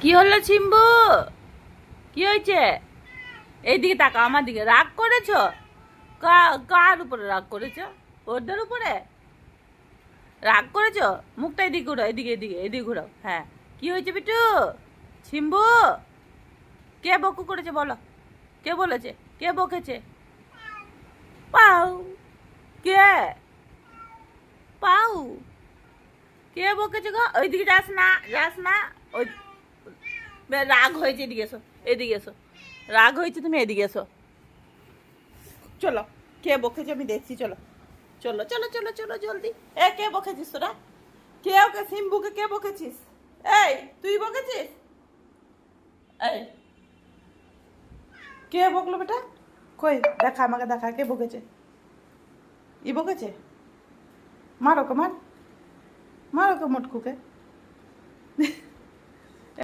কি হলো চিম্বু? কি হয়েছে? এইদিকে তাকা, আমার দিকে। রাগ করেছো? কার উপরে রাগ করেছো? ওদের উপরে রাগ করেছো? মুখটা এদিকে ঘুরাও, এদিকে এদিকে এদিকে ঘুরাও। হ্যাঁ, কি হয়েছে বিটু? চিম্বু, কে বকু করেছে বলো? কে বলেছে? কে বকেছে? পাউ। কে? পাউ। কে বকেছে গো? ওইদিকে যাস না, যাস না। ওই রাগ হয়েছে, এদিকে এসো, এদিকে এসো। রাগ হয়েছে, তুমি এদিকে এসো। চলো, কে বকেছে আমি দেখছি। চলো চলো চলো চলো চলো জলদি। কে বকেছিস তোরা? কে ওকে সিম্বুকে কে বকেছিস? এই, তুই বকেছিস? এই, কে বকলো বেটা? কই দেখা, আমাকে দেখা, কে বকেছে? ই বকেছে? মার ওকে, মার, মার ওকে মোটকুকে।